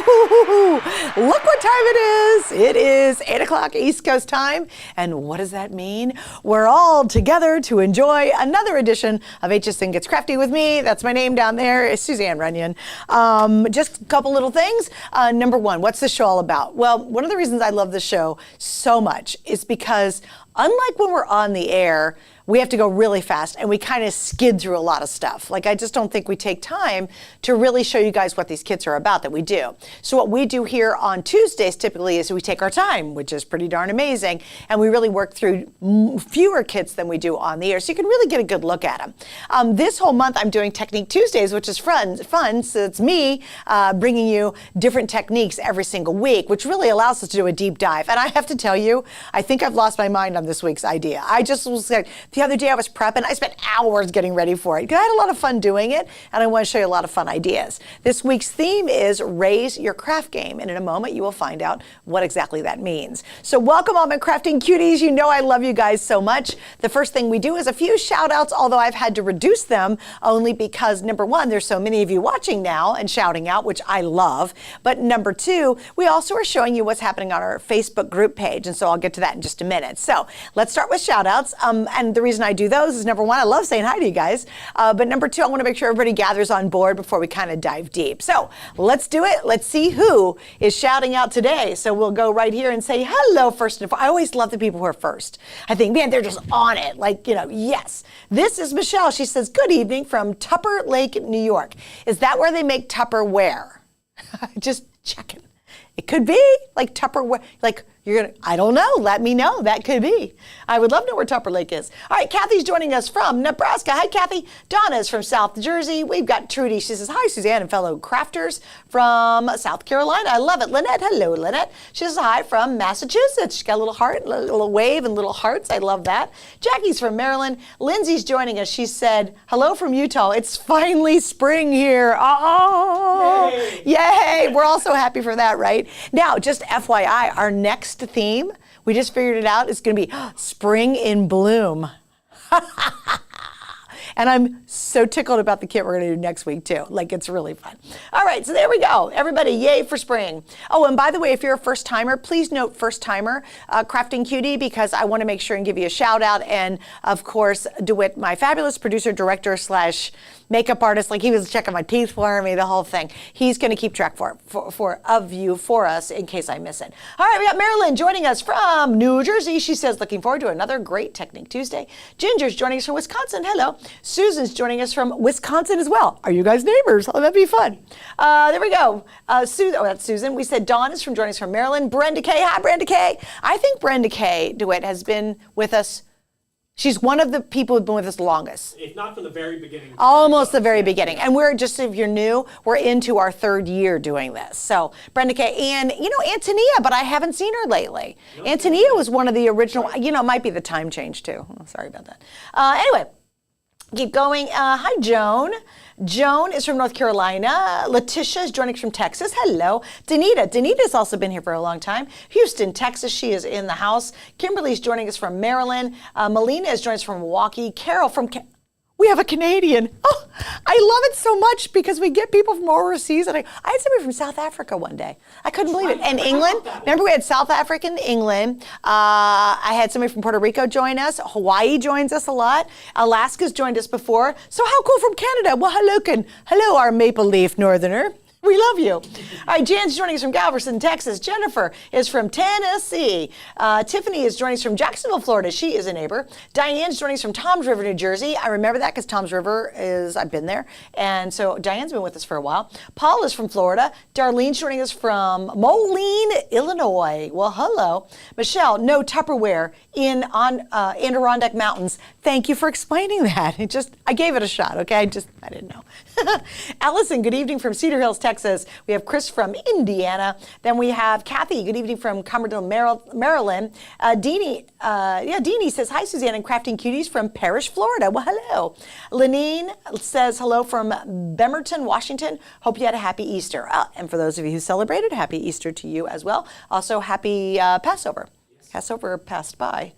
Oh, look what time it is. It is 8 o'clock East Coast time. And what does that mean? We're all together to enjoy another edition of HSN Gets Crafty with me. That's my name down there. It's Suzanne Runyan. Just a couple little things. Number one, what's the show all about? Well, one of the reasons I love the show so much is because unlike when we're on the air, we have to go really fast and we kind of skid through a lot of stuff. Like, I just don't think we take time to really show you guys what these kits are about that we do. So what we do here on Tuesdays typically is we take our time, which is pretty darn amazing, and we really work through fewer kits than we do on the air, so you can really get a good look at them. This whole month I'm doing Technique Tuesdays, which is fun. So it's me bringing you different techniques every single week, which really allows us to do a deep dive. And I have to tell you, I think I've lost my mind on this week's idea. I just was like, the other day I was prepping, I spent hours getting ready for it because I had a lot of fun doing it, and I want to show you a lot of fun ideas. This week's theme is Raise Your Craft Game, and in a moment you will find out what exactly that means. So welcome all my crafting cuties. You know I love you guys so much. The first thing we do is a few shout outs, although I've had to reduce them only because number one, there's so many of you watching now and shouting out, which I love. But number two, we also are showing you what's happening on our Facebook group page, and so I'll get to that in just a minute. So let's start with shout outs. And the reason I do those is number one, I love saying hi to you guys. But number two, I want to make sure everybody gathers on board before we kind of dive deep. So let's do it. Let's see who is shouting out today. So we'll go right here and say hello first and foremost. I always love the people who are first. I think, man, they're just on it. Like, you know, yes. This is Michelle. She says, good evening from Tupper Lake, New York. Is that where they make Tupperware? Just checking. It could be like Tupperware, like I don't know, let me know, that could be. I would love to know where Tupper Lake is. All right, Kathy's joining us from Nebraska. Hi, Kathy. Donna's from South Jersey. We've got Trudy. She says, hi, Suzanne and fellow crafters from South Carolina. I love it. Lynette, hello, Lynette. She says, hi from Massachusetts. She's got a little heart, a little wave and little hearts. I love that. Jackie's from Maryland. Lindsay's joining us. She said, hello from Utah. It's finally spring here. Oh, yay. We're all so happy for that, right? Now, just FYI, our next theme, we just figured it out, it's going to be spring in bloom. And I'm so tickled about the kit we're going to do next week too. Like, it's really fun. All right, so there we go. Everybody, yay for spring. Oh, and by the way, if you're a first timer, please note first timer crafting cutie, because I want to make sure and give you a shout out. And of course, DeWitt, my fabulous producer, director / makeup artist, like he was checking my teeth for me, the whole thing. He's going to keep track of you for us in case I miss it. All right, we got Marilyn joining us from New Jersey. She says, looking forward to another great Technique Tuesday. Ginger's joining us from Wisconsin. Hello. Susan's joining us from Wisconsin as well. Are you guys neighbors? Oh, that'd be fun. There we go. That's Susan. We said Dawn is joining us from Maryland. Brenda K. Hi, Brenda K. I think Brenda K. DeWitt has been with us. She's one of the people who've been with us the longest. If not from the very beginning. Almost the very beginning. And we're just, if you're new, we're into our third year doing this. So Brenda K. And, you know, Antonia, but I haven't seen her lately. No, Antonia was one of the original, you know, it might be the time change too. Oh, sorry about that. Anyway, keep going. Hi, Joan. Joan is from North Carolina. Letitia is joining us from Texas. Hello. Danita's also been here for a long time. Houston, Texas, she is in the house. Kimberly's joining us from Maryland. Melina is joining us from Milwaukee. Carol from... We have a Canadian. Oh, I love it so much because we get people from overseas. And I had somebody from South Africa one day. I couldn't believe it. And England. Remember, we had South Africa and England. I had somebody from Puerto Rico join us. Hawaii joins us a lot. Alaska's joined us before. So how cool from Canada? Well, hello, our Maple Leaf Northerner. We love you. All right, Jan's joining us from Galveston, Texas. Jennifer is from Tennessee. Tiffany is joining us from Jacksonville, Florida. She is a neighbor. Diane's joining us from Toms River, New Jersey. I remember that because Toms River I've been there. And so Diane's been with us for a while. Paul is from Florida. Darlene's joining us from Moline, Illinois. Well, hello. Michelle, no Tupperware on Adirondack Mountains. Thank you for explaining that. I gave it a shot, okay? I didn't know. Allison, good evening from Cedar Hills, Texas. We have Chris from Indiana. Then we have Kathy, good evening from Commodore, Maryland. Deanie says, hi, Suzanne and Crafting Cuties from Parrish, Florida. Well, hello. Lenine says, hello from Bemerton, Washington. Hope you had a happy Easter. And for those of you who celebrated, happy Easter to you as well. Also, happy Passover. Yes. Passover passed by.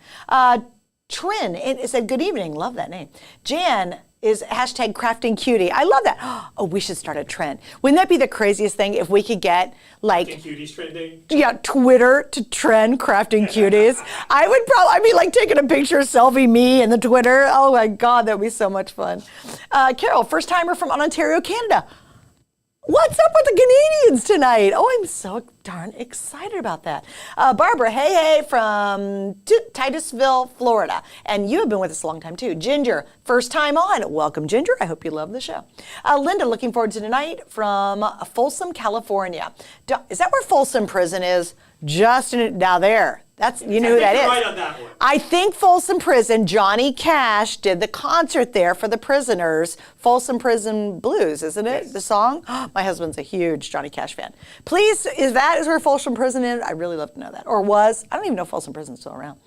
Trin, it said, good evening. Love that name. Jan is hashtag crafting cutie. I love that. Oh, we should start a trend. Wouldn't that be the craziest thing if we could get like cuties trending? Yeah, Twitter to trend crafting cuties. I'd be like taking a picture, selfie me and the Twitter. Oh my God, that would be so much fun. Carol, first timer from Ontario, Canada. What's up with the Canadians tonight? Oh, I'm so darn excited about that. Barbara, hey, from Titusville, Florida. And you have been with us a long time too. Ginger, first time on. Welcome, Ginger. I hope you love the show. Linda, looking forward to tonight from Folsom, California. Is that where Folsom Prison is? Now there. You know who that is. Right on that one. I think Folsom Prison, Johnny Cash did the concert there for the prisoners. Folsom Prison Blues, isn't it? Yes. The song? My husband's a huge Johnny Cash fan. Please, is where Folsom Prison is? I'd really love to know that. Or was. I don't even know if Folsom Prison's still around.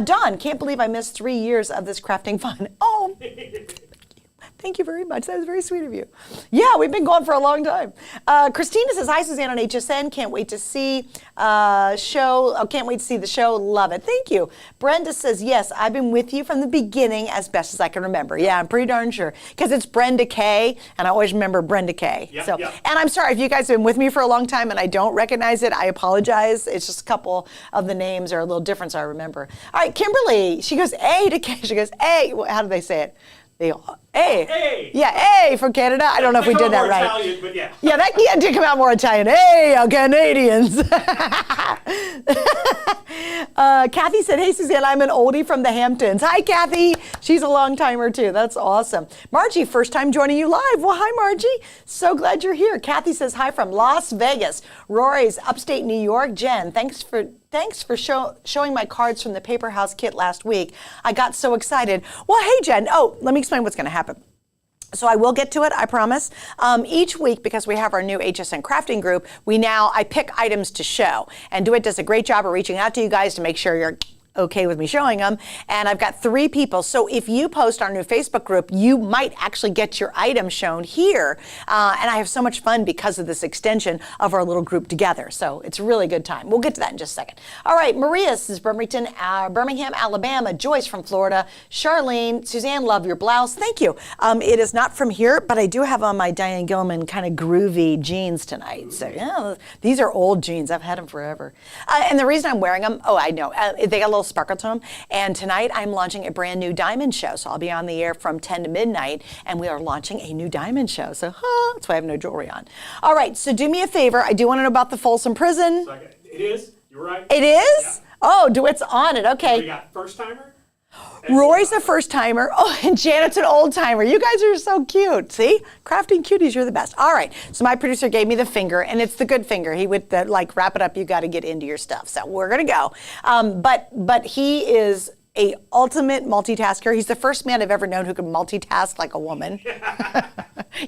Dawn, can't believe I missed 3 years of this crafting fun. Oh. Thank you very much. That was very sweet of you. Yeah, we've been going for a long time. Christina says, hi, Suzanne on HSN. Can't wait to see show. Oh, can't wait to see the show. Love it. Thank you. Brenda says, yes, I've been with you from the beginning as best as I can remember. Yeah, I'm pretty darn sure. Because it's Brenda K, and I always remember Brenda K. Yep, so, yep. And I'm sorry if you guys have been with me for a long time and I don't recognize it. I apologize. It's just a couple of the names are a little different, so I remember. All right, Kimberly, she goes A to K. She goes, A. How do they say it? A. Yeah, A from Canada. I don't know if we did that right. Italian, but yeah. Yeah, that did come out more Italian. Hey, Canadians. Kathy said, hey, Suzanne, I'm an oldie from the Hamptons. Hi, Kathy. She's a long timer, too. That's awesome. Margie, first time joining you live. Well, hi, Margie. So glad you're here. Kathy says, hi from Las Vegas. Rory's upstate New York. Jen, thanks for showing my cards from the Paper House kit last week. I got so excited. Well, hey, Jen. Oh, let me explain what's going to happen. So I will get to it, I promise. Each week, because we have our new HSN crafting group, I pick items to show. And DeWitt does a great job of reaching out to you guys to make sure you're okay with me showing them. And I've got 3 people. So if you post our new Facebook group, you might actually get your item shown here. And I have so much fun because of this extension of our little group together. So it's a really good time. We'll get to that in just a second. All right, Maria is Birmingham, Alabama. Joyce from Florida. Charlene, Suzanne, love your blouse. Thank you. It is not from here, but I do have on my Diane Gilman kind of groovy jeans tonight. So yeah, these are old jeans. I've had them forever. And the reason I'm wearing them, I know, they got a little sparkle to them. And tonight I'm launching a brand new diamond show. So I'll be on the air from 10 to midnight and we are launching a new diamond show. So that's why I have no jewelry on. All right, so do me a favor. I do want to know about the Folsom Prison. It is. You're right. It is? Yeah. Oh, DeWitt's on it. Okay. We got first timer. Roy's a first timer. Oh, and Janet's an old timer. You guys are so cute. See? Crafting cuties, you're the best. All right. So my producer gave me the finger, and it's the good finger. He would wrap it up. You got to get into your stuff. So we're going to go. But he is a ultimate multitasker. He's the first man I've ever known who can multitask like a woman.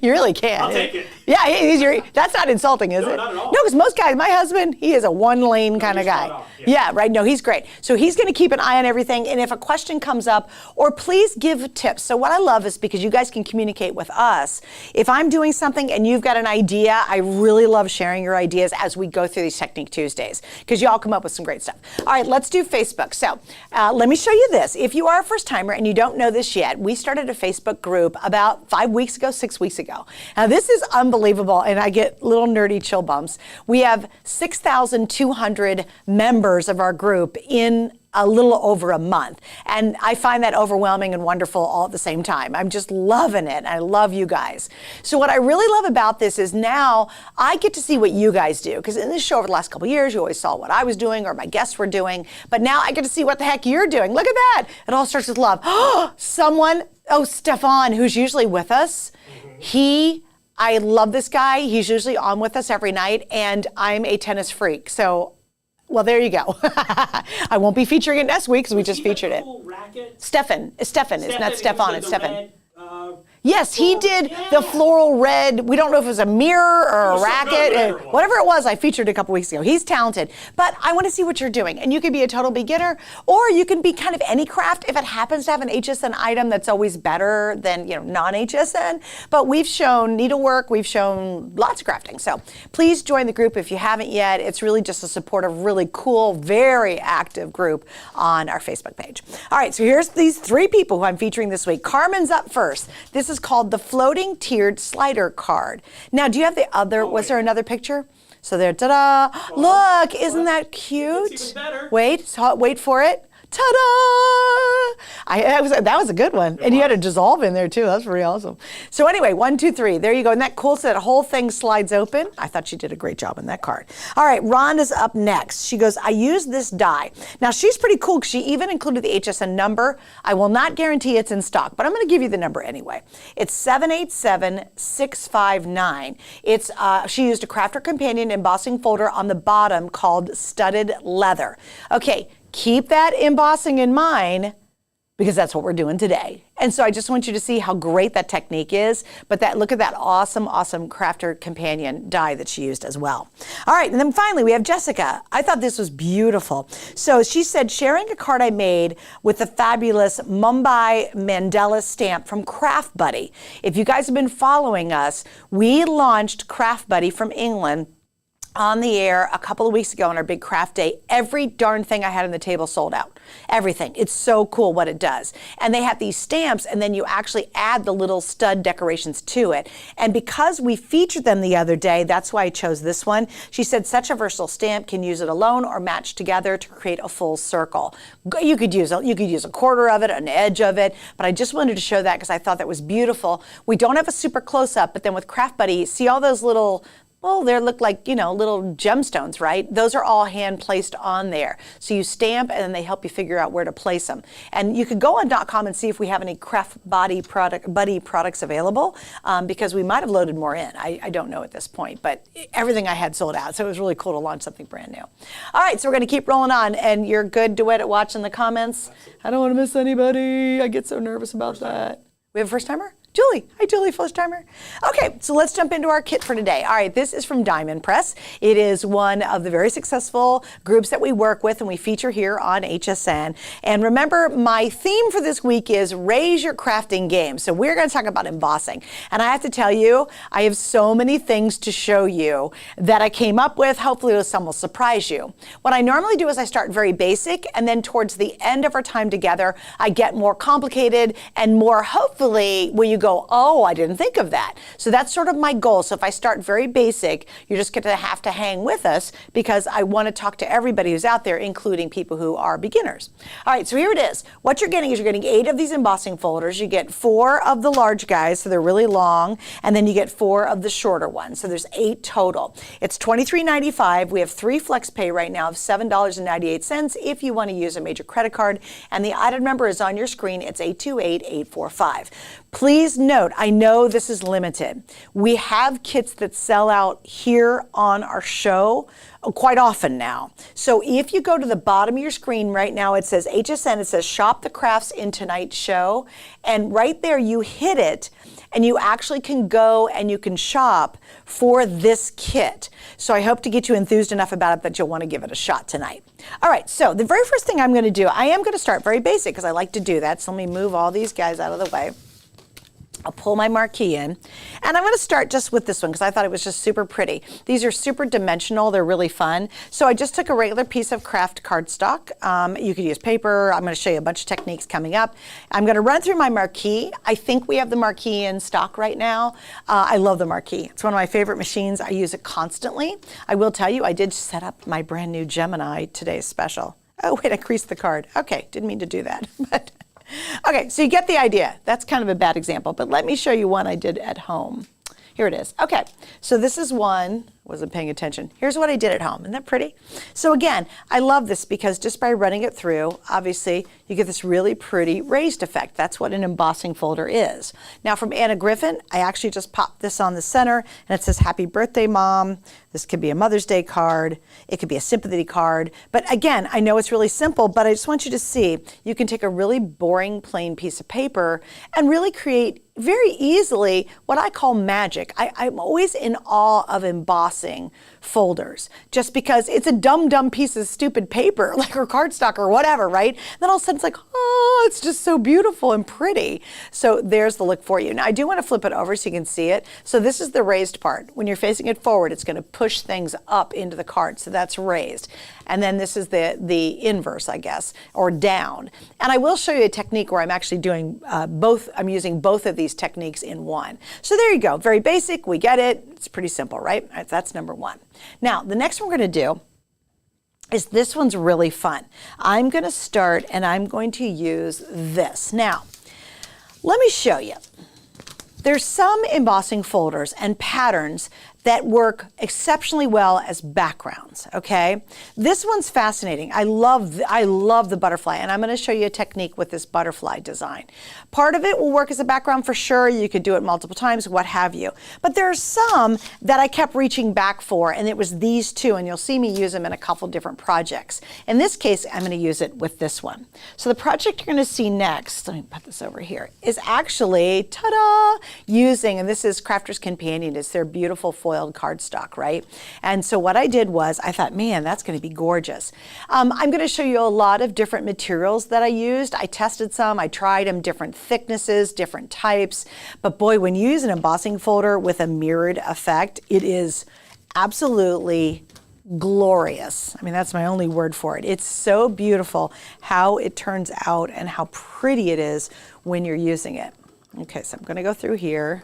You really can. I'll take it. Yeah, that's not insulting, is it? Not at all. No, because most guys, my husband, he is a one-lane kind of guy. Yeah, right. No, he's great. So he's going to keep an eye on everything. And if a question comes up, or please give tips. So what I love is because you guys can communicate with us. If I'm doing something and you've got an idea, I really love sharing your ideas as we go through these Technique Tuesdays because you all come up with some great stuff. All right, let's do Facebook. So let me show you this. If you are a first timer and you don't know this yet, we started a Facebook group about 5 weeks ago, 6 weeks ago. Now this is unbelievable and I get little nerdy chill bumps. We have 6,200 members of our group in a little over a month. And I find that overwhelming and wonderful all at the same time. I'm just loving it. I love you guys. So what I really love about this is now I get to see what you guys do. Because in this show over the last couple of years, you always saw what I was doing or my guests were doing. But now I get to see what the heck you're doing. Look at that. It all starts with love. Stefan, who's usually with us, I love this guy. He's usually on with us every night. And I'm a tennis freak. So well, there you go. I won't be featuring it next week because we just featured it. Stefan. It's not Stefan. It's Stefan. Yes, he did the floral red. We don't know if it was a mirror or a racket. Whatever it was, I featured a couple weeks ago. He's talented. But I want to see what you're doing. And you can be a total beginner, or you can be kind of any craft. If it happens to have an HSN item, that's always better than non-HSN. But we've shown needlework. We've shown lots of crafting. So please join the group if you haven't yet. It's really just a supportive, really cool, very active group on our Facebook page. All right, so here's these 3 people who I'm featuring this week. Carmen's up first. This is called the floating tiered slider card. Now, do you have the other, was there another picture? So there, ta-da. Look, isn't that cute? It's even better. Wait for it. Ta-da! That was a good one. And you had a dissolve in there too. That's pretty awesome. So anyway, 1, 2, 3. There you go. Isn't that cool? So that whole thing slides open. I thought she did a great job on that card. All right, Rhonda's up next. She goes, I use this die. Now she's pretty cool because she even included the HSN number. I will not guarantee it's in stock, but I'm going to give you the number anyway. It's 787659. She used a Crafter Companion embossing folder on the bottom called Studded Leather. Okay. Keep that embossing in mind because that's what we're doing today. And so I just want you to see how great that technique is, but look at that awesome Crafter Companion die that she used as well. All right, and then finally we have Jessica. I thought this was beautiful. So she said, sharing a card I made with the fabulous Mumbai Mandela stamp from Craft Buddy. If you guys have been following us, we launched Craft Buddy from England on the air a couple of weeks ago on our big craft day. Every darn thing I had on the table sold out. Everything. It's so cool what it does. And they have these stamps, and then you actually add the little stud decorations to it. And because we featured them the other day, that's why I chose this one. She said such a versatile stamp, can use it alone or match together to create a full circle. You could use a quarter of it, an edge of it, but I just wanted to show that because I thought that was beautiful. We don't have a super close up, but then with Craft Buddy, see all those little, well, they look like, little gemstones, right? Those are all hand placed on there. So you stamp and then they help you figure out where to place them. And you could go on .com and see if we have any Craft Buddy products available because we might have loaded more in. I don't know at this point, but everything I had sold out. So it was really cool to launch something brand new. All right, so we're going to keep rolling on. And you're good, DeWitt, at watching the comments? I don't want to miss anybody. I get so nervous about that. We have a first timer? Julie. Hi, Julie, first timer. Okay, so let's jump into our kit for today. All right, this is from Diamond Press. It is one of the very successful groups that we work with and we feature here on HSN. And remember, my theme for this week is raise your crafting game. So we're going to talk about embossing. And I have to tell you, I have so many things to show you that I came up with. Hopefully some will surprise you. What I normally do is I start very basic, and then towards the end of our time together, I get more complicated and more, hopefully, where you go, oh, I didn't think of that. So that's sort of my goal. So if I start very basic, you're just going to have to hang with us because I want to talk to everybody who's out there, including people who are beginners. All right, so here it is. What you're getting is you're getting 8 of these embossing folders. You get 4 of the large guys, so they're really long, and then you get 4 of the shorter ones. So there's 8 total. It's $23.95. We have 3 flex pay right now of $7.98 if you want to use a major credit card. And the item number is on your screen. It's 828845. Please note, I know this is limited. We have kits that sell out here on our show quite often now. So if you go to the bottom of your screen right now, it says HSN, it says Shop the Crafts in tonight's show. And right there you hit it and you actually can go and you can shop for this kit. So I hope to get you enthused enough about it that you'll want to give it a shot tonight. All right, so the very first thing I'm going to do, I am going to start very basic because I like to do that. So let me move all these guys out of the way. I'll pull my marquee in, and I'm going to start just with this one because I thought it was just super pretty. These are super dimensional. They're really fun. So I just took a regular piece of craft cardstock. You could use paper. I'm going to show you a bunch of techniques coming up. I'm going to run through my marquee. I think we have the marquee in stock right now. I love the marquee. It's one of my favorite machines. I use it constantly. I will tell you, I did set up my brand new Gemini today's special. Oh, wait, I creased the card. Okay, didn't mean to do that, but... Okay, so you get the idea. That's kind of a bad example, but let me show you one I did at home. Here it is. Okay, so this is one, wasn't paying attention. Here's what I did at home. Isn't that pretty? So again, I love this because just by running it through, obviously, you get this really pretty raised effect. That's what an embossing folder is. Now from Anna Griffin, I actually just popped this on the center and it says, Happy Birthday, Mom. This could be a Mother's Day card. It could be a sympathy card. But again, I know it's really simple, but I just want you to see, you can take a really boring, plain piece of paper and really create very easily what I call magic. I'm always in awe of embossing folders just because it's a dumb piece of stupid paper, like or cardstock or whatever, right? Then all of a sudden it's like, oh, it's just so beautiful and pretty. So there's the look for you. Now I do want to flip it over so you can see it. So this is the raised part. When you're facing it forward, it's going to push things up into the card. So that's raised. And then this is the inverse, I guess, or down. And I will show you a technique where I'm actually doing both. I'm using both of these these techniques in one. So there you go, very basic, we get it. It's pretty simple, right? All right, that's number one. Now, the next one we're gonna do is this one's really fun. I'm gonna start and I'm going to use this. Now, let me show you. There's some embossing folders and patterns that work exceptionally well as backgrounds, okay? This one's fascinating. I love the butterfly, and I'm gonna show you a technique with this butterfly design. Part of it will work as a background for sure. You could do it multiple times, what have you. But there are some that I kept reaching back for, and it was these two, and you'll see me use them in a couple different projects. In this case, I'm gonna use it with this one. So the project you're gonna see next, let me put this over here, is actually, ta-da, using, and this is Crafter's Companion, it's their beautiful foiled cardstock, right? And so what I did was, I thought, man, that's gonna be gorgeous. I'm gonna show you a lot of different materials that I used. I tested some, I tried them, different thicknesses, different types, but boy, when you use an embossing folder with a mirrored effect, it is absolutely glorious. I mean, that's my only word for it. It's so beautiful how it turns out and how pretty it is when you're using it. Okay, so I'm gonna go through here.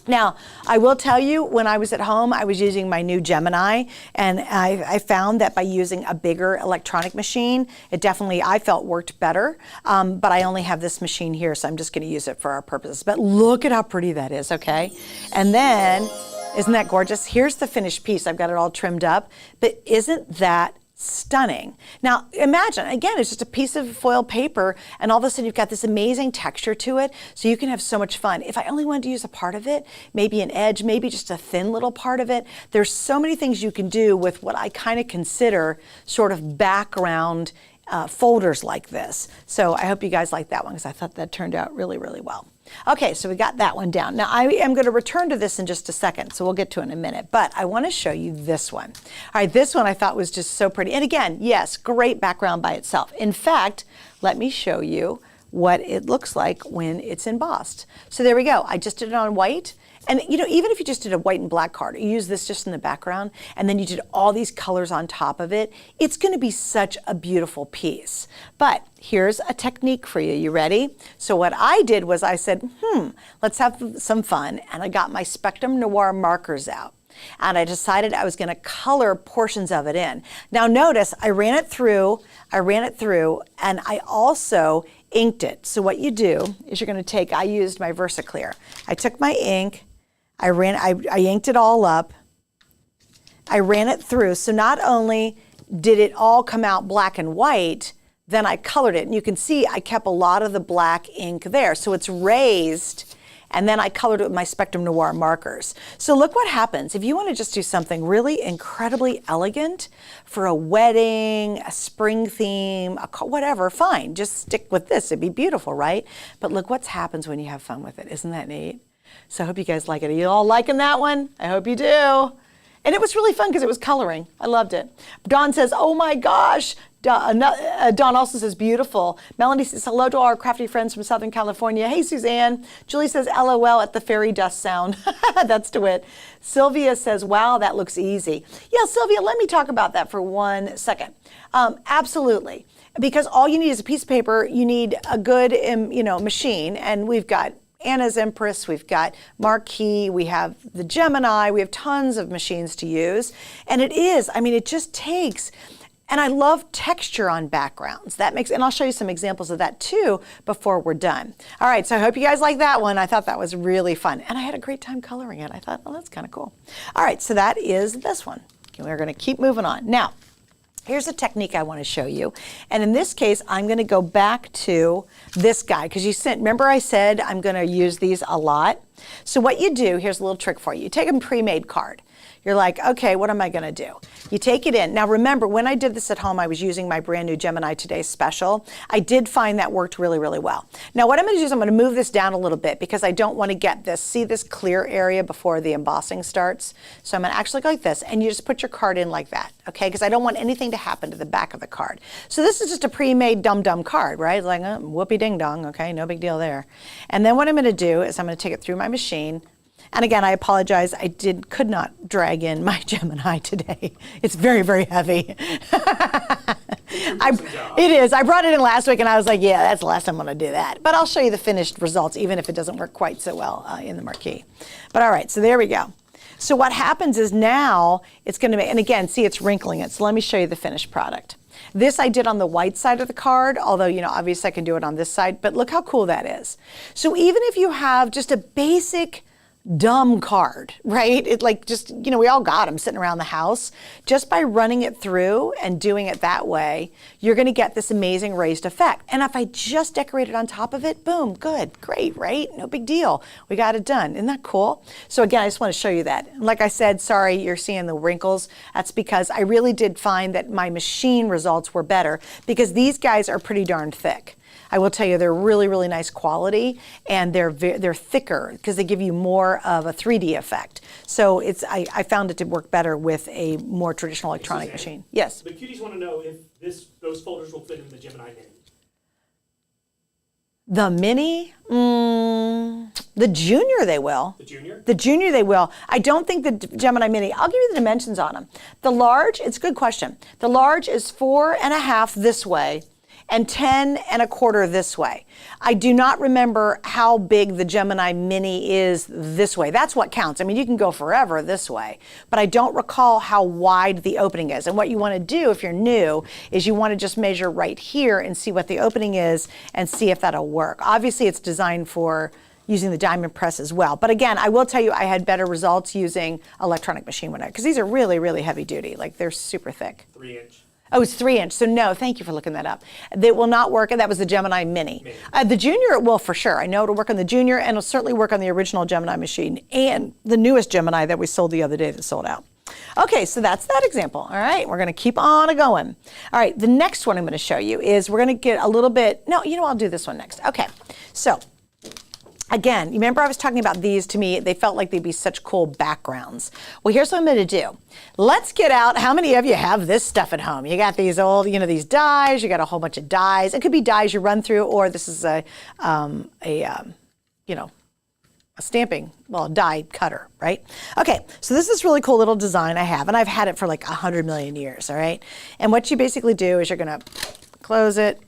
Now, I will tell you, when I was at home, I was using my new Gemini, and I found that by using a bigger electronic machine, it definitely, I felt, worked better, but I only have this machine here, so I'm just gonna use it for our purposes. But look at how pretty that is, okay? And then, isn't that gorgeous? Here's the finished piece. I've got it all trimmed up, but isn't that stunning? Now imagine, again, it's just a piece of foil paper and all of a sudden you've got this amazing texture to it, so you can have so much fun. If I only wanted to use a part of it, maybe an edge, maybe just a thin little part of it, there's so many things you can do with what I kind of consider sort of background folders like this. So I hope you guys like that one because I thought that turned out really, really well. Okay, so we got that one down. Now I am going to return to this in just a second, so we'll get to it in a minute, but I want to show you this one. All right, this one I thought was just so pretty. And again, yes, great background by itself. In fact, let me show you what it looks like when it's embossed. So there we go. I just did it on white. And you know, even if you just did a white and black card, you use this just in the background, and then you did all these colors on top of it, it's gonna be such a beautiful piece. But here's a technique for you. You ready? So what I did was I said, let's have some fun, and I got my Spectrum Noir markers out. And I decided I was gonna color portions of it in. Now notice, I ran it through, and I also inked it. So what you do is you're gonna take, I used my VersaClear. I took my ink, I inked it all up, I ran it through. So not only did it all come out black and white, then I colored it. And you can see I kept a lot of the black ink there. So it's raised, and then I colored it with my Spectrum Noir markers. So look what happens. If you want to just do something really incredibly elegant for a wedding, a spring theme, whatever, fine, just stick with this. It'd be beautiful, right? But look what happens when you have fun with it. Isn't that neat? So I hope you guys like it. Are you all liking that one? I hope you do. And it was really fun because it was coloring. I loved it. Dawn says, oh my gosh. Dawn also says, beautiful. Melanie says, hello to our crafty friends from Southern California. Hey, Suzanne. Julie says, LOL at the fairy dust sound. That's DeWitt. Sylvia says, wow, that looks easy. Yeah, Sylvia, let me talk about that for 1 second. Absolutely. Because all you need is a piece of paper. You need a good, machine. And we've got Anna's Empress, we've got Marquee, we have the Gemini, we have tons of machines to use. And it just takes, and I love texture on backgrounds. And I'll show you some examples of that too before we're done. All right, so I hope you guys like that one. I thought that was really fun. And I had a great time coloring it. I thought, well, that's kind of cool. All right, so that is this one. Okay, we're gonna keep moving on. Now, here's a technique I want to show you. And in this case, I'm going to go back to this guy because remember I said I'm going to use these a lot? So what you do, here's a little trick for you. You take a pre-made card. You're like, okay, what am I going to do? You take it in. Now remember, when I did this at home, I was using my brand new Gemini Today Special. I did find that worked really, really well. Now what I'm going to do is I'm going to move this down a little bit because I don't want to get this clear area before the embossing starts. So I'm going to actually go like this, and you just put your card in like that, okay? Because I don't want anything to happen to the back of the card. So this is just a pre-made dum-dum card, right? It's like, whoopee ding dong, okay? No big deal there. And then what I'm going to do is I'm going to take it through my machine, And again, I apologize. I could not drag in my Gemini today. It's very, very heavy. It is. I brought it in last week and I was like, yeah, that's the last time I'm going to do that. But I'll show you the finished results, even if it doesn't work quite so well in the marquee. But all right, so there we go. So what happens is now it's going to make, and again, see, it's wrinkling it. So let me show you the finished product. This I did on the white side of the card, although, you know, obviously I can do it on this side, but look how cool that is. So even if you have just a basic dumb card, right? It like just, you know, we all got them sitting around the house. Just by running it through and doing it that way, you're going to get this amazing raised effect. And if I just decorate it on top of it, boom, good, great, right? No big deal. We got it done. Isn't that cool? So again, I just want to show you that. Like I said, sorry, you're seeing the wrinkles. That's because I really did find that my machine results were better because these guys are pretty darn thick. I will tell you, they're really, really nice quality, and they're thicker because they give you more of a 3D effect. So I found it to work better with a more traditional electronic machine. Yes? The cuties want to know if those folders will fit in the Gemini Mini. The Mini? The Junior they will. The Junior? The Junior they will. I don't think the Gemini Mini, I'll give you the dimensions on them. The large, it's a good question. The large is 4.5 this way, and 10 1/4 this way. I do not remember how big the Gemini Mini is this way. That's what counts. I mean, you can go forever this way, but I don't recall how wide the opening is. And what you want to do if you're new is you want to just measure right here and see what the opening is and see if that'll work. Obviously, it's designed for using the diamond press as well. But again, I will tell you, I had better results using electronic machine when because these are really, really heavy duty. Like they're super thick. 3-inch. Oh, it's 3-inch. So no, thank you for looking that up. They will not work, and that was the Gemini Mini. The Junior, it will for sure. I know it'll work on the Junior, and it'll certainly work on the original Gemini machine and the newest Gemini that we sold the other day that sold out. Okay, so that's that example. All right, we're gonna keep on going. All right, the next one I'm gonna show you is we're gonna get a little bit, no, you know, I'll do this one next. Okay, so again, you remember I was talking about these to me, they felt like they'd be such cool backgrounds. Well, here's what I'm gonna do. Let's get out, how many of you have this stuff at home? You got these old, you know, these dies, you got a whole bunch of dies. It could be dies you run through, or this is you know, a stamping, well, die cutter, right? Okay, so this is really cool little design I have, and I've had it for like 100 million years, all right? And what you basically do is you're gonna close it,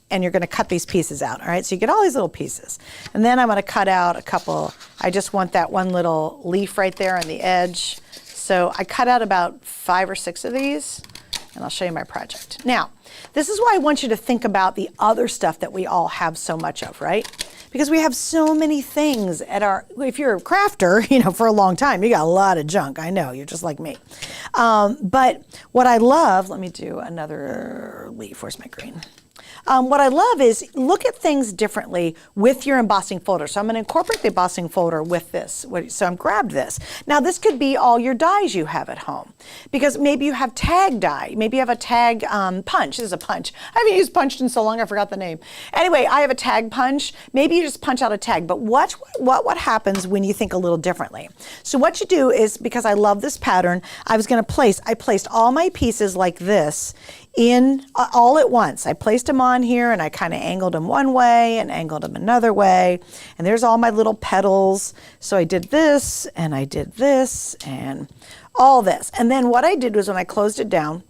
and you're gonna cut these pieces out, all right? So you get all these little pieces. And then I'm gonna cut out a couple, I just want that one little leaf right there on the edge. So I cut out about 5 or 6 of these, and I'll show you my project. Now, this is why I want you to think about the other stuff that we all have so much of, right? Because we have so many things at our, if you're a crafter, you know, for a long time, you got a lot of junk. I know, you're just like me. But what I love, let me do another leaf, where's my green? What I love is look at things differently with your embossing folder. So I'm going to incorporate the embossing folder with this. So I'm grabbed this. Now this could be all your dies you have at home, because maybe you have tag die. Maybe you have a tag punch. This is a punch. I haven't used punched in so long I forgot the name. Anyway, I have a tag punch. Maybe you just punch out a tag. But watch what happens when you think a little differently. So what you do is, because I love this pattern, I placed all my pieces like this in all at once. I placed them on here and I kind of angled them one way and angled them another way. And there's all my little petals. So I did this and I did this and all this. And then what I did was when I closed it down,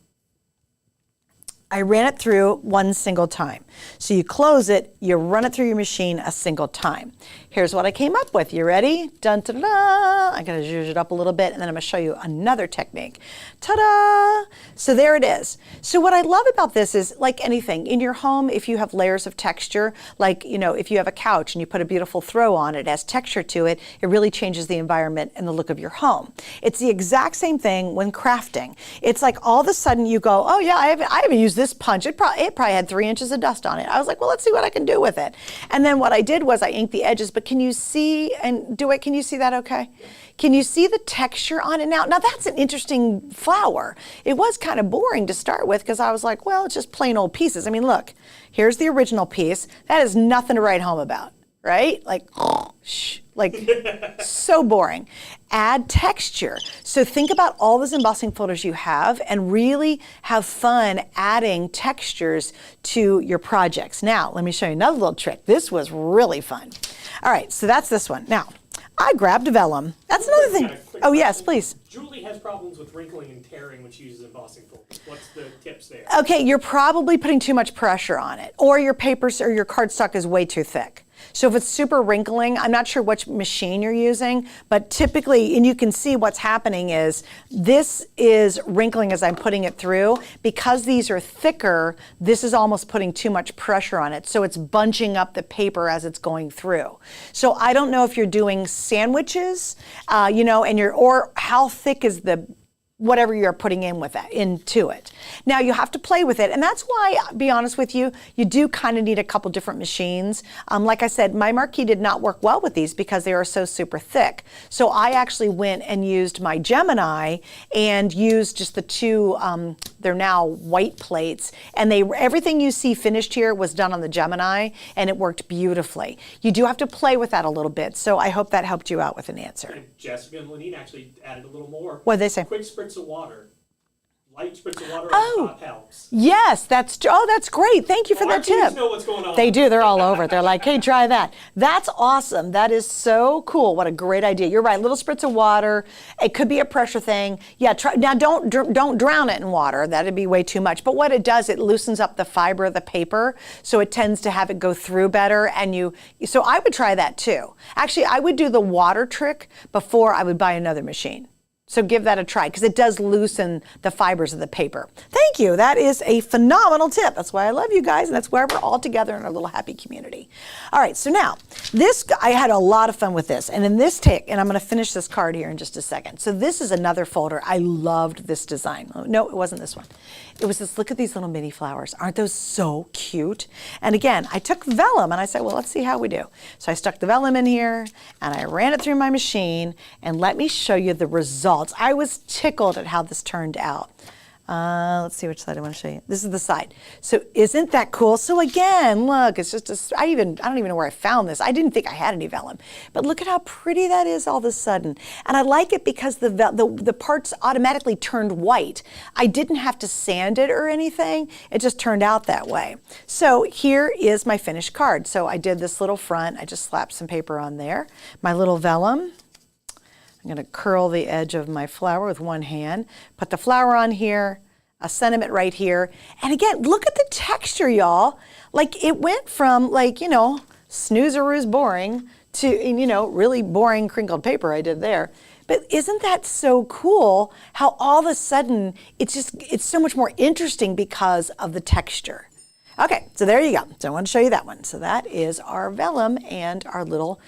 I ran it through one single time. So you close it, you run it through your machine a single time. Here's what I came up with. You ready? Dun, da, da, da. I'm gonna zhuzh it up a little bit, and then I'm gonna show you another technique. Ta-da! So there it is. So what I love about this is, like anything, in your home, if you have layers of texture, like, you know, if you have a couch and you put a beautiful throw on it, has texture to it, it really changes the environment and the look of your home. It's the exact same thing when crafting. It's like all of a sudden you go, oh yeah, I haven't used this punch. It probably had 3 inches of dust on it. I was like, well, let's see what I can do with it. And then what I did was I inked the edges, but can you see, and do it, can you see that okay? Can you see the texture on it now? Now that's an interesting flower. It was kind of boring to start with because I was like, well, it's just plain old pieces. I mean, look, here's the original piece. That is nothing to write home about, right? Like, so boring. Add texture. So think about all those embossing folders you have and really have fun adding textures to your projects. Now, let me show you another little trick. This was really fun. All right, so that's this one. Now, I grabbed vellum. That's another thing. Oh, yes, please. Julie has problems with wrinkling and tearing when she uses embossing folders. What's the tips there? Okay, you're probably putting too much pressure on it, or your papers or your cardstock is way too thick. So if it's super wrinkling, I'm not sure which machine you're using, but typically, and you can see what's happening is, this is wrinkling as I'm putting it through. Because these are thicker, this is almost putting too much pressure on it. So it's bunching up the paper as it's going through. So I don't know if you're doing sandwiches, you know, and or how thick is the whatever you're putting in with that into it. Now you have to play with it, and that's why, I'll be honest with you, you do kind of need a couple different machines. Like I said, my marquee did not work well with these because they are so super thick. So I actually went and used my Gemini and used just the two, they're now white plates, and everything you see finished here was done on the Gemini, and it worked beautifully. You do have to play with that a little bit, so I hope that helped you out with an answer. And Jessica and Lenine actually added a little more. What did they say? Quick spritz of water. Light spritz of water on top helps. Yes, that's great. Thank you for that Our kids tip. know what's going on. They do. They're all over it. They're like, hey, try that. That's awesome. That is so cool. What a great idea. You're right. Little spritz of water. It could be a pressure thing. Yeah. Try now. Don't drown it in water. That'd be way too much. But what it does, it loosens up the fiber of the paper, so it tends to have it go through better. So I would try that too. Actually, I would do the water trick before I would buy another machine. So give that a try, because it does loosen the fibers of the paper. Thank you. That is a phenomenal tip. That's why I love you guys, and that's why we're all together in our little happy community. All right, so now, I had a lot of fun with this. And in this and I'm going to finish this card here in just a second. So this is another folder. I loved this design. Oh, no, it wasn't this one. It was this, look at these little mini flowers. Aren't those so cute? And again, I took vellum and I said, well, let's see how we do. So I stuck the vellum in here and I ran it through my machine, and let me show you the results. I was tickled at how this turned out. Let's see which side I want to show you. This is the side. So isn't that cool? So again, look, it's just I don't even know where I found this. I didn't think I had any vellum, but look at how pretty that is all of a sudden. And I like it because the parts automatically turned white. I didn't have to sand it or anything. It just turned out that way. So here is my finished card. So I did this little front. I just slapped some paper on there. My little vellum. I'm going to curl the edge of my flower with one hand, put the flower on here, a sentiment right here. And again, look at the texture, y'all. Like, it went from, like, you know, snoozeroos boring to, you know, really boring crinkled paper I did there. But isn't that so cool how all of a sudden it's so much more interesting because of the texture. Okay, so there you go. So I want to show you that one. So that is our vellum and our little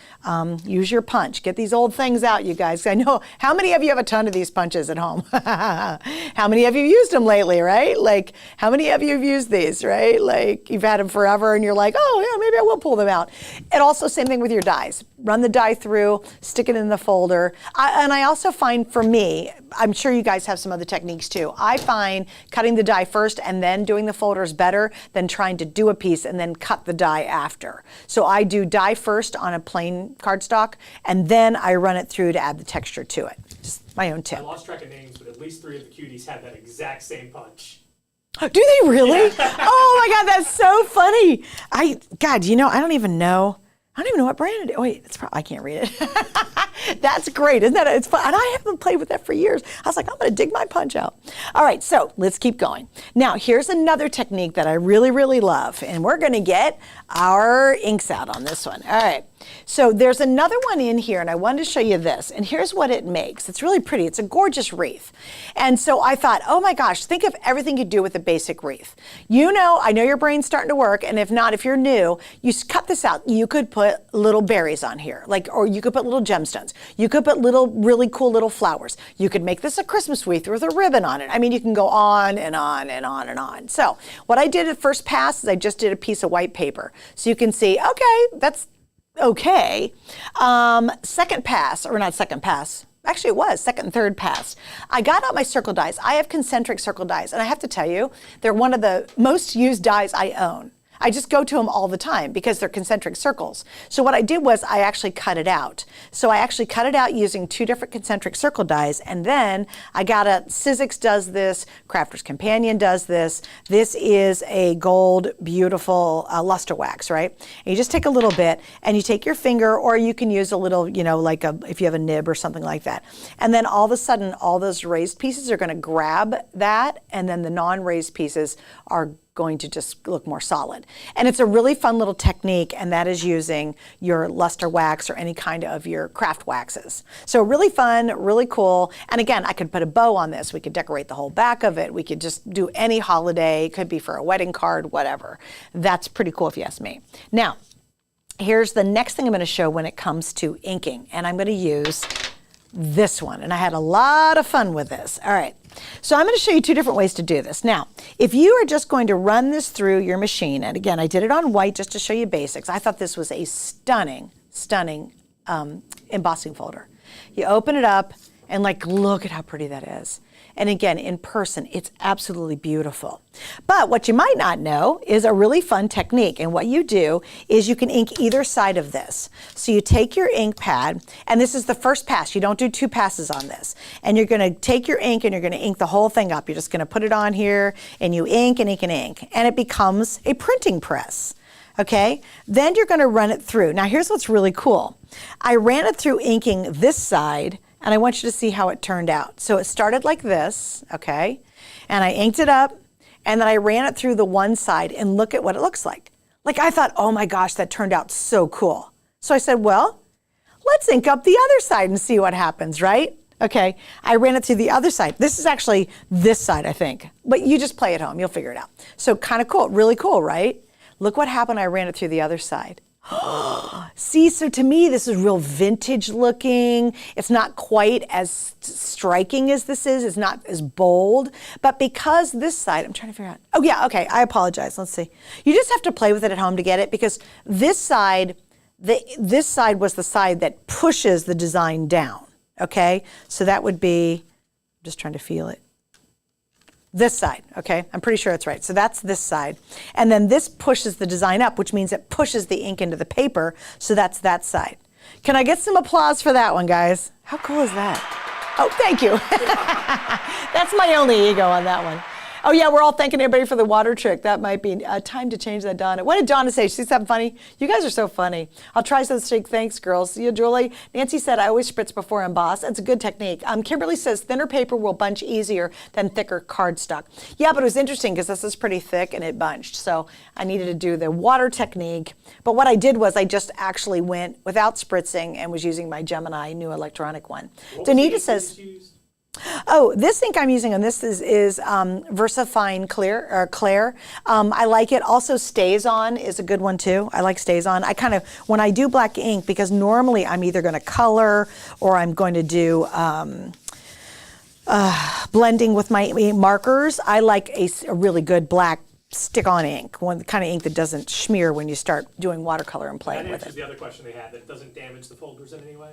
use your punch. Get these old things out, you guys. I know, how many of you have a ton of these punches at home? How many of you have used them lately, right? Like, how many of you have used these, right? Like, you've had them forever and you're like, oh yeah, maybe I will pull them out. And also, same thing with your dies. Run the die through, stick it in the folder. And I also find, for me, I'm sure you guys have some other techniques too. I find cutting the die first and then doing the folder is better than trying to do a piece and then cut the die after. So I do die first on a plain cardstock, and then I run it through to add the texture to it. Just my own tip. I lost track of names, but at least 3 of the cuties have that exact same punch. Do they really? Yeah. Oh my God, that's so funny. God, you know, I don't even know what brand it is. Wait, I can't read it. That's great, isn't that? It's fun. And I haven't played with that for years. I was like, I'm going to dig my punch out. All right, so let's keep going. Now, here's another technique that I really, really love. And we're going to get our inks out on this one. All right. So there's another one in here, and I wanted to show you this. And here's what it makes. It's really pretty. It's a gorgeous wreath. And so I thought, oh my gosh, think of everything you do with a basic wreath. You know, I know your brain's starting to work, and if not, if you're new, you cut this out. You could put little berries on here, or you could put little gemstones. You could put little, really cool little flowers. You could make this a Christmas wreath with a ribbon on it. I mean, you can go on and on and on and on. So what I did at first pass is I just did a piece of white paper. So you can see, okay, that's okay. Second pass, or not second pass, actually it was second and third pass. I got out my circle dies. I have concentric circle dies, and I have to tell you, they're one of the most used dies I own. I just go to them all the time because they're concentric circles. So what I did was I actually cut it out. So I actually cut it out using 2 different concentric circle dies, and then I got Sizzix does this, Crafter's Companion does this. This is a gold, beautiful luster wax, right? And you just take a little bit, and you take your finger, or you can use a little, like if you have a nib or something like that. And then all of a sudden, all those raised pieces are going to grab that, and then the non-raised pieces are going to just look more solid. And it's a really fun little technique, and that is using your luster wax or any kind of your craft waxes. So really fun, really cool. And again, I could put a bow on this. We could decorate the whole back of it. We could just do any holiday. It could be for a wedding card, whatever. That's pretty cool if you ask me. Now, here's the next thing I'm going to show when it comes to inking. And I'm going to use this one. And I had a lot of fun with this. All right. So I'm going to show you 2 different ways to do this. Now, if you are just going to run this through your machine, and again, I did it on white just to show you basics. I thought this was a stunning, stunning embossing folder. You open it up and look at how pretty that is. And again, in person, it's absolutely beautiful. But what you might not know is a really fun technique. And what you do is you can ink either side of this. So you take your ink pad, and this is the first pass. You don't do 2 passes on this. And you're going to take your ink and you're going to ink the whole thing up. You're just going to put it on here and you ink and ink and ink. And it becomes a printing press. Okay? Then you're going to run it through. Now here's what's really cool. I ran it through inking this side, and I want you to see how it turned out. So it started like this, okay? And I inked it up, and then I ran it through the one side, and look at what it looks like. I thought, oh my gosh, that turned out so cool. So I said, well, let's ink up the other side and see what happens, right? Okay, I ran it through the other side. This is actually this side, I think. But you just play at home, you'll figure it out. So kind of cool, really cool, right? Look what happened, I ran it through the other side. See, so to me, this is real vintage looking. It's not quite as striking as this is. It's not as bold. But because this side, I'm trying to figure out. Oh, yeah, okay, I apologize. Let's see. You just have to play with it at home to get it, because this side, this side was the side that pushes the design down, okay? So that would be, I'm just trying to feel it. This side, okay? I'm pretty sure it's right. So that's this side. And then this pushes the design up, which means it pushes the ink into the paper. So that's that side. Can I get some applause for that one, guys? How cool is that? Oh, thank you. That's my only ego on that one. Oh yeah, we're all thanking everybody for the water trick. That might be time to change that, Donna. What did Donna say? She's something funny? You guys are so funny. I'll try some stick. Thanks, girls. See you, Julie. Nancy said, I always spritz before emboss. That's a good technique. Kimberly says, thinner paper will bunch easier than thicker cardstock. Yeah, but it was interesting because this is pretty thick and it bunched. So I needed to do the water technique. But what I did was I just actually went without spritzing and was using my Gemini new electronic one. Danita says, oh, this ink I'm using on this is VersaFine Claire. I like it. Also, Stays On is a good one too. I like Stays On. I kind of, when I do black ink, because normally I'm either going to color or I'm going to do blending with my markers, I like a really good black stick-on ink, one kind of ink that doesn't smear when you start doing watercolor and playing with it. That answers the other question they had, that it doesn't damage the folders in any way?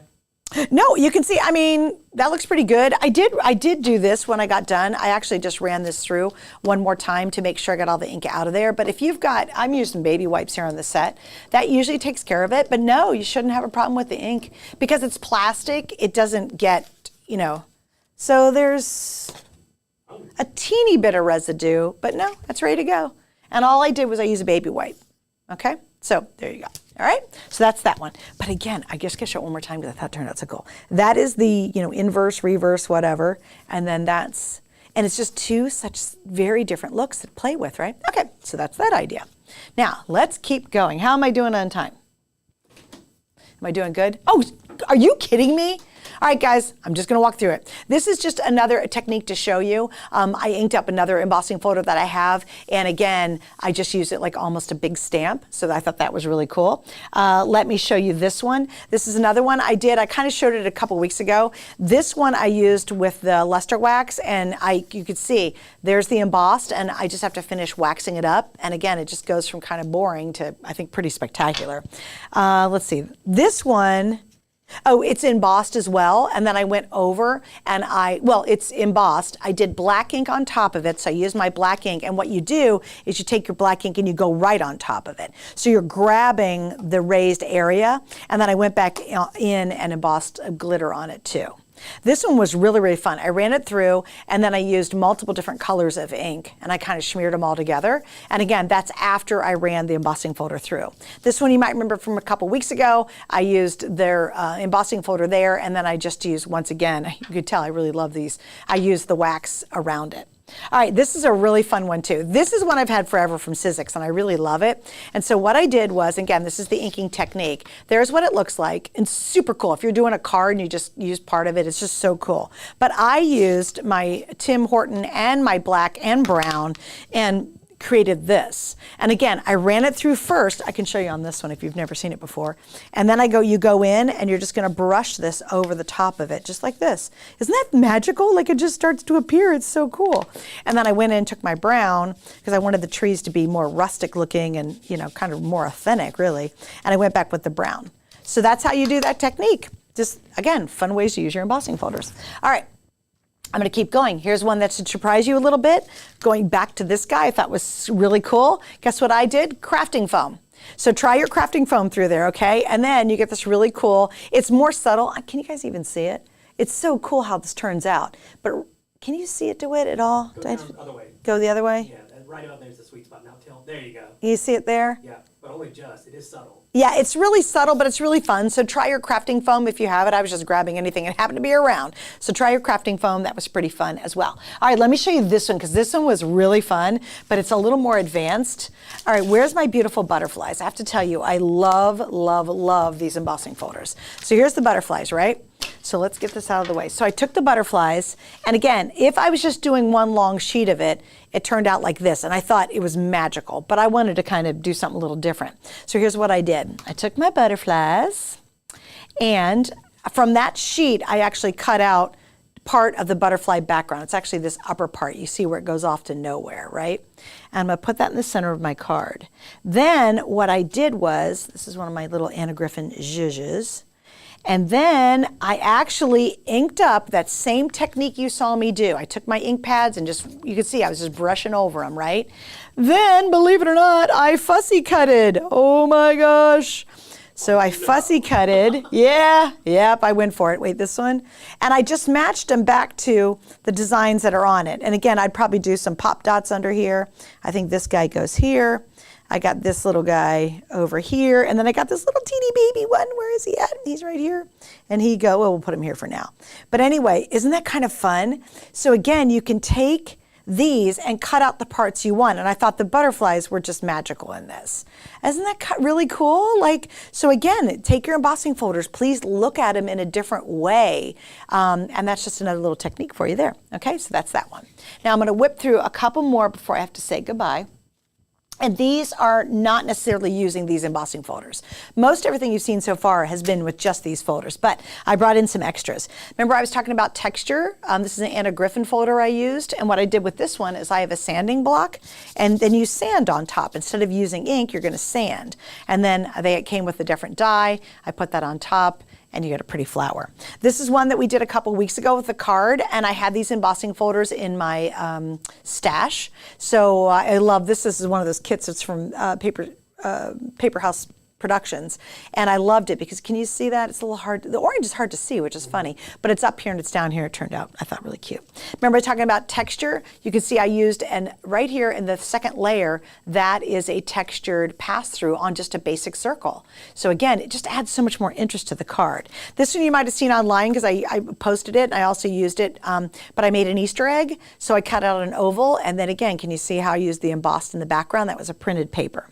No, you can see, I mean, that looks pretty good. I did do this when I got done. I actually just ran this through one more time to make sure I got all the ink out of there. But if you've got, I'm using baby wipes here on the set, that usually takes care of it. But no, you shouldn't have a problem with the ink because it's plastic. It doesn't get, so there's a teeny bit of residue, but no, that's ready to go. And all I did was I used a baby wipe, okay? So there you go. All right, so that's that one. But again, I just gotta show it one more time because I thought it turned out so cool. That is the, inverse, reverse, whatever. And then and it's just 2 such very different looks to play with, right? Okay, so that's that idea. Now, let's keep going. How am I doing on time? Am I doing good? Oh, are you kidding me? All right, guys, I'm just going to walk through it. This is just another technique to show you. I inked up another embossing folder that I have, and again, I just used it like almost a big stamp, so I thought that was really cool. Let me show you this one. This is another one I did. I kind of showed it a couple weeks ago. This one I used with the luster wax, and you could see there's the embossed, and I just have to finish waxing it up. And again, it just goes from kind of boring to, I think, pretty spectacular. Let's see. This one Oh, it's embossed as well. And then I went over and well, it's embossed. I did black ink on top of it. So I used my black ink. And what you do is you take your black ink and you go right on top of it. So you're grabbing the raised area. And then I went back in and embossed glitter on it too. This one was really, really fun. I ran it through and then I used multiple different colors of ink and I kind of smeared them all together. And again, that's after I ran the embossing folder through. This one you might remember from a couple weeks ago. I used their embossing folder there and then I just used, once again, you could tell I really love these. I used the wax around it. All right, this is a really fun one too. This is one I've had forever from Sizzix and I really love it. And so what I did was, again, this is the inking technique. There's what it looks like and super cool. If you're doing a card and you just use part of it, it's just so cool. But I used my Tim Horton and my black and brown and created this. And again, I ran it through first. I can show you on this one if you've never seen it before. And then you go in and you're just gonna brush this over the top of it, just like this. Isn't that magical? Like it just starts to appear, it's so cool. And then I went in and took my brown, because I wanted the trees to be more rustic looking and kind of more authentic really. And I went back with the brown. So that's how you do that technique. Just, again, fun ways to use your embossing folders. All right. I'm going to keep going. Here's one that should surprise you a little bit. Going back to this guy I thought was really cool. Guess what I did? Crafting foam. So try your crafting foam through there, okay? And then you get this really cool, it's more subtle. Can you guys even see it? It's so cool how this turns out. But can you see it, DeWitt, at all? Go down the other way. Go the other way? Yeah, right about there's the sweet spot. Now tilt. There you go. You see it there? Yeah, but only just. It is subtle. Yeah, it's really subtle, but it's really fun. So try your crafting foam if you have it. I was just grabbing anything that happened to be around. So try your crafting foam. That was pretty fun as well. All right, let me show you this one because this one was really fun, but it's a little more advanced. All right, where's my beautiful butterflies? I have to tell you, I love, love, love these embossing folders. So here's the butterflies, right? So let's get this out of the way. So I took the butterflies, and again, if I was just doing one long sheet of it, it turned out like this, and I thought it was magical, but I wanted to kind of do something a little different. So here's what I did. I took my butterflies, and from that sheet, I actually cut out part of the butterfly background. It's actually this upper part. You see where it goes off to nowhere, right? And I'm gonna put that in the center of my card. Then what I did was, this is one of my little Anna Griffin zhuzhes, and then I actually inked up that same technique you saw me do. I took my ink pads and just, you can see I was just brushing over them, right? Then, believe it or not, I fussy cutted. Oh my gosh. So I fussy cutted. Yep, I went for it. Wait, this one? And I just matched them back to the designs that are on it. And again, I'd probably do some pop dots under here. I think this guy goes here. I got this little guy over here, and then I got this little teeny baby one. Where is he at? He's right here. And well, we'll put him here for now. But anyway, isn't that kind of fun? So again, you can take these and cut out the parts you want. And I thought the butterflies were just magical in this. Isn't that really cool? So again, take your embossing folders, please look at them in a different way. And that's just another little technique for you there. Okay, so that's that one. Now I'm gonna whip through a couple more before I have to say goodbye. And these are not necessarily using these embossing folders. Most everything you've seen so far has been with just these folders, but I brought in some extras. Remember I was talking about texture? This is an Anna Griffin folder I used, and what I did with this one is I have a sanding block, and then you sand on top. Instead of using ink, you're gonna sand. And then it came with a different dye. I put that on top, and you get a pretty flower. This is one that we did a couple weeks ago with the card, and I had these embossing folders in my stash. So I love this. This is one of those kits. It's from Paper House Productions, and I loved it because can you see that? It's a little hard. The orange is hard to see, which is funny, but it's up here and it's down here. It turned out, I thought, really cute. Remember talking about texture? You can see I used, and right here in the second layer, that is a textured pass-through on just a basic circle. So again, it just adds so much more interest to the card. This one you might have seen online because I posted it, and I also used it, but I made an Easter egg, so I cut out an oval, and then again, can you see how I used the embossed in the background? That was a printed paper.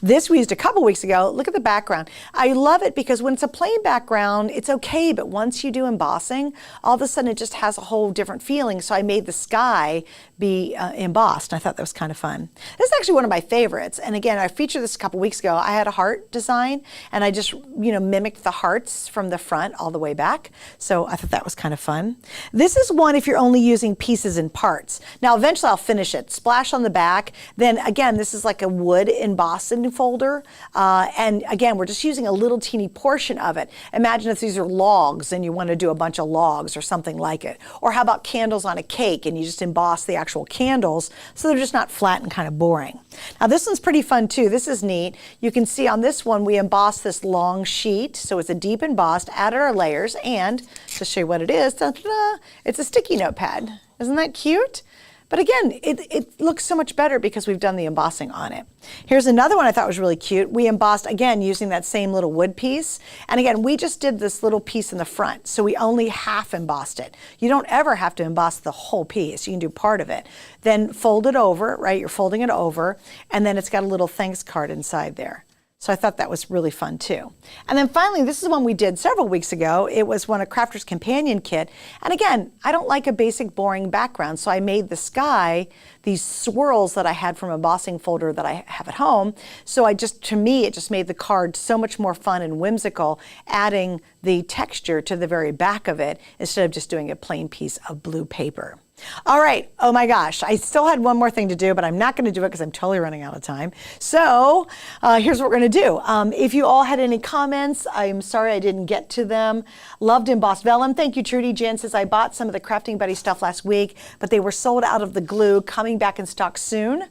This we used a couple weeks ago. Look at the background. I love it because when it's a plain background, it's okay, but once you do embossing, all of a sudden it just has a whole different feeling. So I made the sky be embossed. I thought that was kind of fun. This is actually one of my favorites. And again, I featured this a couple weeks ago. I had a heart design, and I just mimicked the hearts from the front all the way back. So I thought that was kind of fun. This is one if you're only using pieces and parts. Now eventually I'll finish it. Splash on the back. Then again, this is like a wood embossed embossing folder. And again, we're just using a little teeny portion of it. Imagine if these are logs and you want to do a bunch of logs or something like it. Or how about candles on a cake and you just emboss the actual candles so they're just not flat and kind of boring. Now this one's pretty fun too. This is neat. You can see on this one we embossed this long sheet. So it's a deep embossed, added our layers, and to show you what it is, ta-da, it's a sticky notepad. Isn't that cute? But again, it looks so much better because we've done the embossing on it. Here's another one I thought was really cute. We embossed, again, using that same little wood piece. And again, we just did this little piece in the front, so we only half embossed it. You don't ever have to emboss the whole piece. You can do part of it. Then fold it over, right? You're folding it over, and then it's got a little thanks card inside there. So I thought that was really fun too. And then finally, this is one we did several weeks ago. It was one of Crafter's Companion Kit. And again, I don't like a basic boring background, so I made the sky these swirls that I had from a embossing folder that I have at home. So to me, it just made the card so much more fun and whimsical, adding the texture to the very back of it instead of just doing a plain piece of blue paper. All right, oh my gosh, I still had one more thing to do, but I'm not gonna do it because I'm totally running out of time. So here's what we're gonna do. If you all had any comments, I'm sorry I didn't get to them. Loved embossed vellum. Thank you, Trudy. Jan says, I bought some of the Crafting Buddy stuff last week, but they were sold out of the glue, coming back in stock soon.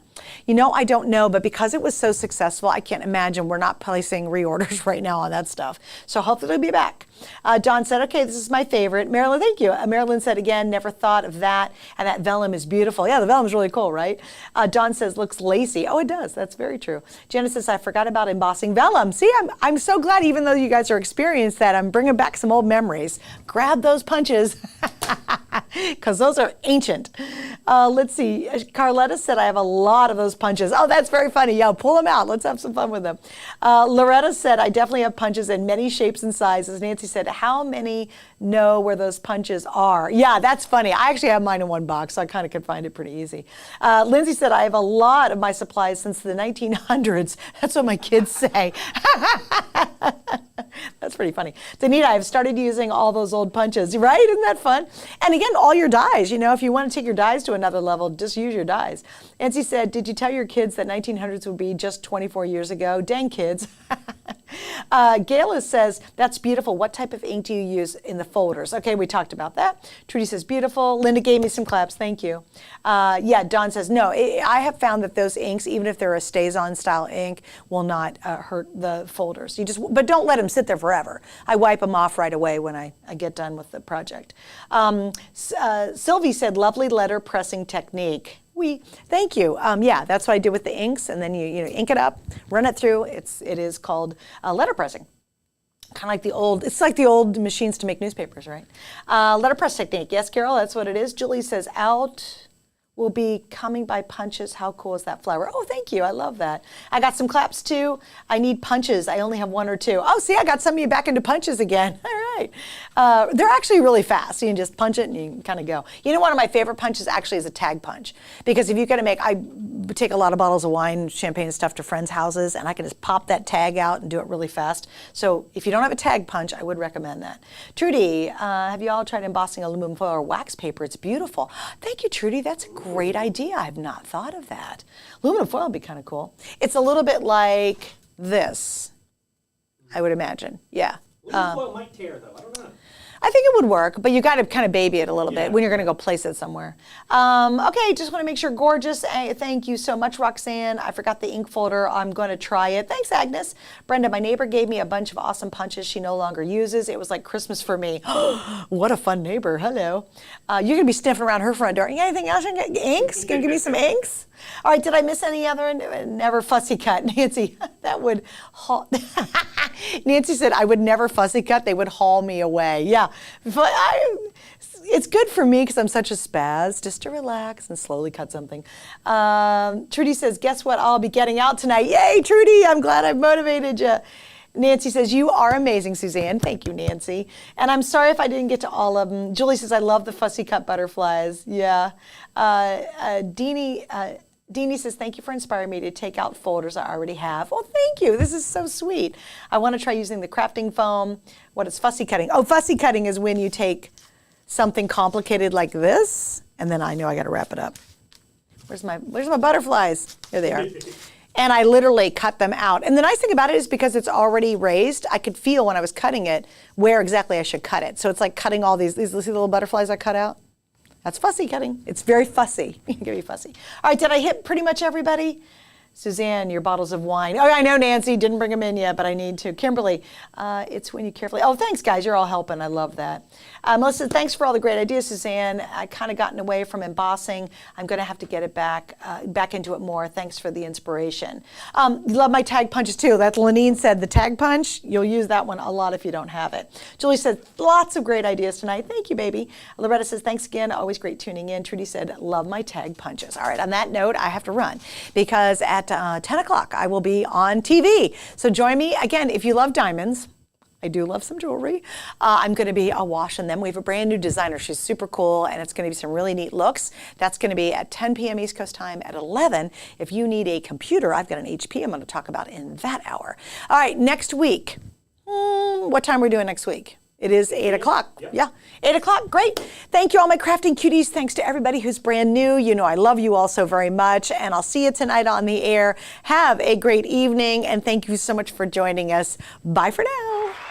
You know, I don't know, but because it was so successful, I can't imagine we're not placing reorders right now on that stuff. So hopefully it'll be back. Don said, okay, this is my favorite. Marilyn, thank you. Marilyn said, again, never thought of that. And that vellum is beautiful. Yeah, the vellum is really cool, right? Don says, looks lacy. Oh, it does. That's very true. Jenna says, I forgot about embossing vellum. See, I'm so glad, even though you guys are experienced that, I'm bringing back some old memories. Grab those punches, because those are ancient. Let's see. Carletta said, I have a lot of those punches. Oh, that's very funny. Yeah, pull them out. Let's have some fun with them. Loretta said, I definitely have punches in many shapes and sizes. Nancy said, how many know where those punches are? Yeah, that's funny. I actually have mine in one box, so I kind of could find it pretty easy. Lindsay said, I have a lot of my supplies since the 1900s. That's what my kids say. That's pretty funny. Danita, I've started using all those old punches, right? Isn't that fun? And again, all your dies, you know, if you want to take your dies to another level, just use your dies. Nancy said, did you tell your kids that 1900s would be just 24 years ago? Dang kids. Gayla says, that's beautiful. What type of ink do you use in the folders? Okay, we talked about that. Trudy says, beautiful. Linda gave me some claps. Thank you. Yeah, Don says, no, I have found that those inks, even if they're a stays-on style ink, will not hurt the folders. But don't let them sit there forever. I wipe them off right away when I get done with the project. Sylvie said, lovely letter pressing technique. Thank you. Yeah, that's what I did with the inks, and then you ink it up, run it through. It is called letter pressing. Kind of like it's like the old machines to make newspapers, right? Letter press technique. Yes, Carol, that's what it is. Julie says, out will be coming by punches. How cool is that flower? Oh, thank you. I love that. I got some claps too. I need punches. I only have one or two. Oh, see, I got some of you back into punches again. All right. They're actually really fast. You can just punch it and you can kind of go. You know, one of my favorite punches actually is a tag punch. Because if you're going to I take a lot of bottles of wine, champagne and stuff to friends' houses, and I can just pop that tag out and do it really fast. So if you don't have a tag punch, I would recommend that. Trudy, have you all tried embossing aluminum foil or wax paper? It's beautiful. Thank you, Trudy. That's a great idea. I've not thought of that. Aluminum foil would be kind of cool. It's a little bit like this, I would imagine. Yeah. Aluminum foil might tear, though. I don't know. I think it would work, but you got to kind of baby it a little bit when you're going to go place it somewhere. Okay, just want to make sure, gorgeous. Thank you so much, Roxanne. I forgot the ink folder. I'm going to try it. Thanks, Agnes. Brenda, my neighbor gave me a bunch of awesome punches she no longer uses. It was like Christmas for me. What a fun neighbor. Hello. You're going to be sniffing around her front door. Anything else? Inks? Can you give me some inks? All right, did I miss any other? Never fussy cut. Nancy, that would haul. Nancy said, I would never fussy cut. They would haul me away. Yeah, but it's good for me because I'm such a spaz, just to relax and slowly cut something. Trudy says, guess what I'll be getting out tonight? Yay, Trudy, I'm glad I've motivated you. Nancy says, you are amazing, Suzanne. Thank you, Nancy. And I'm sorry if I didn't get to all of them. Julie says, I love the fussy cut butterflies. Yeah. Deanie says, thank you for inspiring me to take out folders I already have. Oh, thank you. This is so sweet. I want to try using the crafting foam. What is fussy cutting? Oh, fussy cutting is when you take something complicated like this, and then I know I got to wrap it up. Where's my butterflies? Here they are. and I literally cut them out. And the nice thing about it is because it's already raised, I could feel when I was cutting it where exactly I should cut it. So it's like cutting all these little butterflies I cut out. That's fussy cutting. It's very fussy. It can be fussy. All right, did I hit pretty much everybody? Suzanne, your bottles of wine. Oh, I know, Nancy, didn't bring them in yet, but I need to. Kimberly, it's when you carefully. Oh, thanks, guys. You're all helping. I love that. Melissa, thanks for all the great ideas, Suzanne. I kind of gotten away from embossing. I'm going to have to get it back into it more. Thanks for the inspiration. Love my tag punches, too. That's Lenine said, the tag punch, you'll use that one a lot if you don't have it. Julie said, lots of great ideas tonight. Thank you, baby. Loretta says, thanks again. Always great tuning in. Trudy said, love my tag punches. All right, on that note, I have to run because at 10 o'clock, I will be on TV. So join me. Again, if you love diamonds, I do love some jewelry. I'm going to be washing them. We have a brand new designer. She's super cool, and it's going to be some really neat looks. That's going to be at 10 p.m. East Coast time at 11. If you need a computer, I've got an HP I'm going to talk about in that hour. All right, next week. What time are we doing next week? It is 8 o'clock. Yep. Yeah, 8 o'clock. Great. Thank you, all my crafting cuties. Thanks to everybody who's brand new. You know I love you all so very much, and I'll see you tonight on the air. Have a great evening, and thank you so much for joining us. Bye for now.